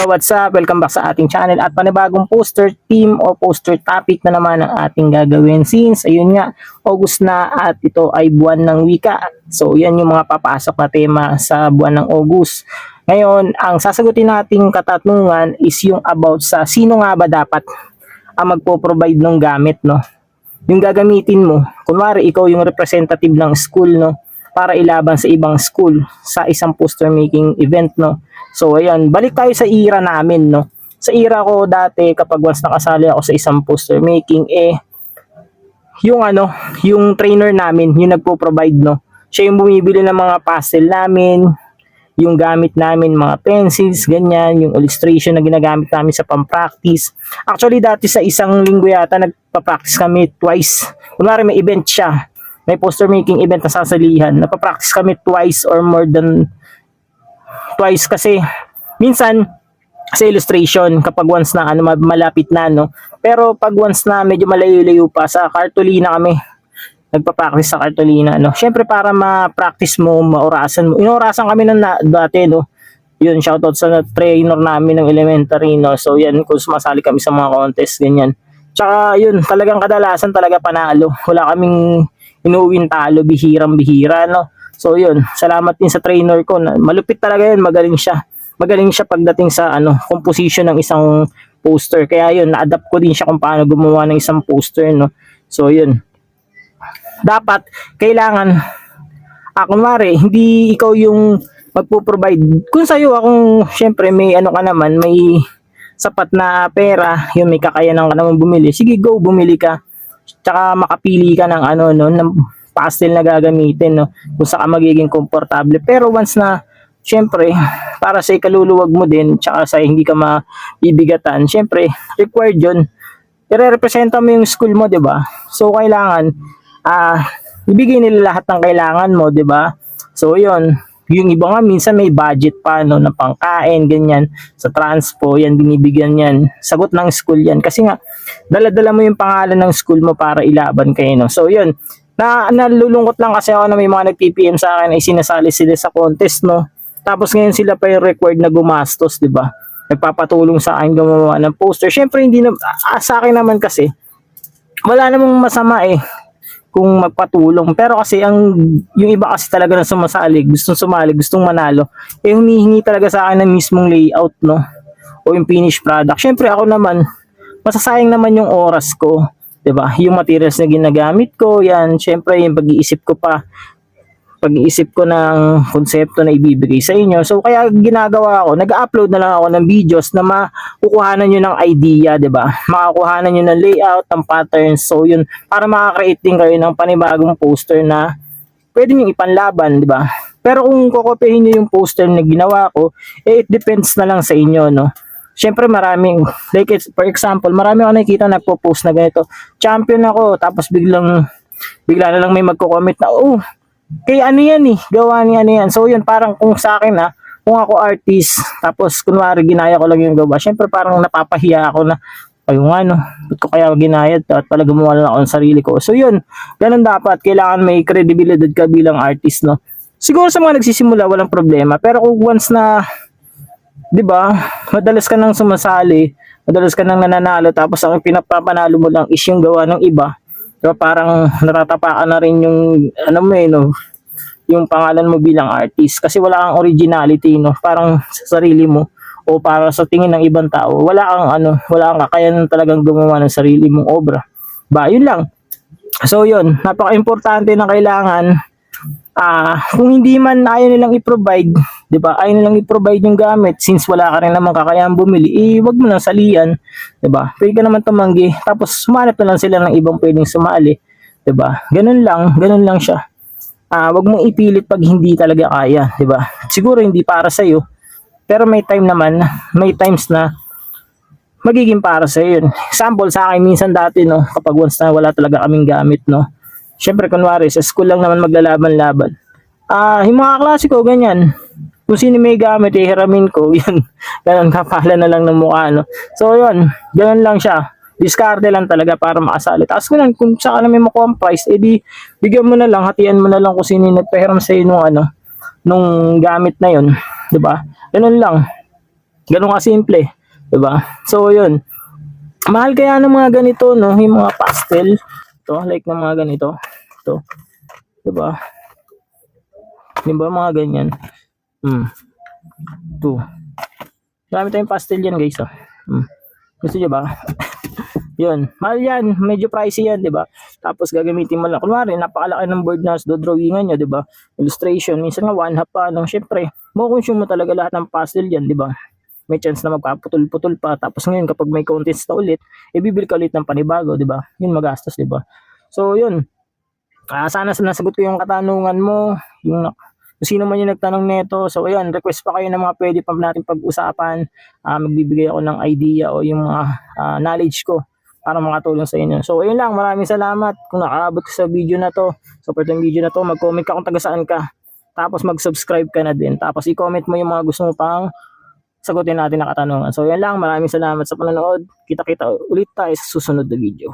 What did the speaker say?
Hello, what's up? Welcome back sa ating channel at panibagong poster team o poster topic na naman ang ating gagawin since ayun nga, August na at ito ay buwan ng wika. So yan yung mga papasok na tema sa buwan ng August. Ngayon, ang sasagutin nating katanungan is yung about sa sino nga ba dapat ang magpo-provide ng gamit, no? Yung gagamitin mo, kunwari ikaw yung representative ng school, no? Para ilaban sa ibang school sa isang poster making event, no? So ayan, balik tayo sa era namin, no. Sa era ko dati kapag once nakasali ako sa isang poster making yung trainer namin, yung nagpo-provide, no. Siya yung bumibili ng mga pastel namin, yung gamit namin, mga pencils, ganyan, yung illustration na ginagamit namin sa pam-practice. Actually dati sa isang linggo yata nagpa-practice kami twice. Kunwari may event siya, may poster making event na sasalihan, nagpa-practice kami twice or more than twice kasi minsan sa illustration kapag once na malapit na, no, pero pag once na medyo malayo-layo pa sa cartolina kami nagpa-practice sa cartolina, no, syempre para ma-practice mo, maorasan mo, inorasan kami dati, no, yun, shoutout sa trainer namin ng elementary, no, so yan, kung sumasali kami sa mga contest, ganyan, tsaka yun, talagang kadalasan talaga panalo, wala kaming inuwin talo, bihirang-bihira, no. So yun, salamat din sa trainer ko, na malupit talaga yun, magaling siya. Magaling siya pagdating sa composition ng isang poster. Kaya yun, na-adapt ko din siya kung paano gumawa ng isang poster, no. So yun. Dapat kailangan kunwari, hindi ikaw yung magpo-provide. Kung sa'yo akong syempre may ka naman, may sapat na pera, yun, may kakayanan ka naman bumili. Sige, go, bumili ka. Tsaka makapili ka ng ng pastel na gagamitin, no, kung saan magiging komportable. Pero once na syempre para sa ikaluluwag mo din tsaka sa hindi ka maibigatan, syempre required yun, i-representa mo yung school mo, 'di ba? So kailangan ibigay nila lahat ng kailangan mo, 'di ba? So yun, yung iba nga minsan may budget pa, no, na pangkain, ganyan, sa transpo, yan binibigyan yan. Sagot ng school yan. Kasi nga, dala-dala mo yung pangalan ng school mo para ilaban kayo, no. So yun, nalulungkot lang kasi ako na may mga nag-PPM sa akin ay sinasali sila sa contest, no. Tapos ngayon sila pa yung required na gumastos, 'di ba? Nagpapatulong sa akin gumawa ng poster. Syempre hindi na sa akin naman kasi wala namang masama kung magpatulong. Pero kasi yung iba kasi talaga na sumasali, gustong sumali, gustong manalo, humihingi talaga sa akin ng mismong layout, no, o yung finished product. Syempre ako naman, masasayang naman yung oras ko, 'di ba? Yung materials na ginagamit ko, yan, syempre yung pag-iisip ko ng konsepto na ibibigay sa inyo. So kaya ginagawa ko, nag-upload na lang ako ng videos na makukuhanan nyo ng idea, 'di ba? Makakuhanan nyo ng layout, ng patterns. So yun, para makaka-create din kayo ng panibagong poster na pwede nyo ipanlaban, 'di ba? Pero kung kokopyahin nyo yung poster na ginawa ko, it depends na lang sa inyo, no. Syempre maraming, like for example, marami ako nakikita nagpo-post na ganito, champion ako, tapos bigla na lang may magko-comment na, oh, kaya yan gawa niya yan. So yun, parang kung sa akin kung ako artist, tapos kunwari ginaya ko lang yung gawa, syempre parang napapahiya ako na, ayun ba't ko kaya ginaya at pala gumawa lang ako ng sarili ko. So yun, ganun dapat, kailangan may credibility ka bilang artist, no. Siguro sa mga nagsisimula, walang problema, pero kung once na, 'di ba, madalas ka nang sumasali, madalas ka nang nananalo, tapos ang pinapapanalo mo lang is yung gawa ng iba, diba, parang natatapakan na rin yung yung pangalan mo bilang artist kasi wala kang originality, no, parang sa sarili mo o para sa tingin ng ibang tao, wala kang kakayanan talagang gumawa ng sarili mong obra ba, yun lang. So yun, napaka-importante na kailangan kung hindi man ayaw nilang i-provide, 'di ba? Ayaw nilang i-provide yung gamit since wala ka rin naman kakayahang bumili, wag mo nang salian, 'di ba? Pwede ka naman tumanggi, tapos sumanap na lang sila ng ibang pwedeng sumali, 'di ba? Ganun lang siya. Wag mong ipilit pag hindi talaga kaya, 'di ba? Siguro hindi para sa iyo, pero may times na magiging para sa iyo. Example sa akin minsan dati, no, kapag once na wala talaga kaming gamit, no. Syempre, kunwari, sa school lang naman maglalaban-laban. Yung mga klase ko, ganyan. Kung sino may gamit, hiramin ko. Yan, ganun, kapala na lang ng mukha, no. So, yun, ganun lang siya. Diskarte lang talaga para makasali. Tapos kung saan na may makuha ang price, bigyan mo na lang, hatian mo na lang kung sino yung nagpahiram sa'yo nung gamit na yun. 'Di ba? Ganun lang. Ganun kasimple, 'di ba? So, yun. Mahal kaya ng mga ganito, no? Yung mga pastel. Ito, like ng mga ganito. Ito, 'di ba? 'Di ba mga ganyan? Ito. Marami tayong pastel yan, guys, oh. Gusto niyo ba? Yun, mahal yan, medyo pricey yan, 'di ba? Tapos gagamitin mo lang. Kunwari, napakalaki ng board na dodrawingan nyo, 'di ba? Illustration, minsan nga one half pa lang. Syempre, mo-consume mo talaga lahat ng pastel yan, 'di ba? May chance na magpaputol-putol pa. Tapos ngayon, kapag may contest na ulit, ibibili ka ulit ng panibago, 'di ba? Yun magastos, 'di ba? So, yun. Sana nasagot ko yung katanungan mo, yung kung sino man yung nagtanong nito. So, ayan, request pa kayo ng mga pwede pa natin pag-usapan. Magbibigay ako ng idea o yung mga knowledge ko para makatulong sa inyo. So, ayun lang. Maraming salamat kung nakaabot ka sa video na to. So, for itong video na to, mag-comment ka kung taga saan ka. Tapos, mag-subscribe ka na din. Tapos, i-comment mo yung mga gusto mo pang sagutin natin na katanungan. So, yan lang. Maraming salamat sa panonood. Kita-kita ulit tayo sa susunod na video.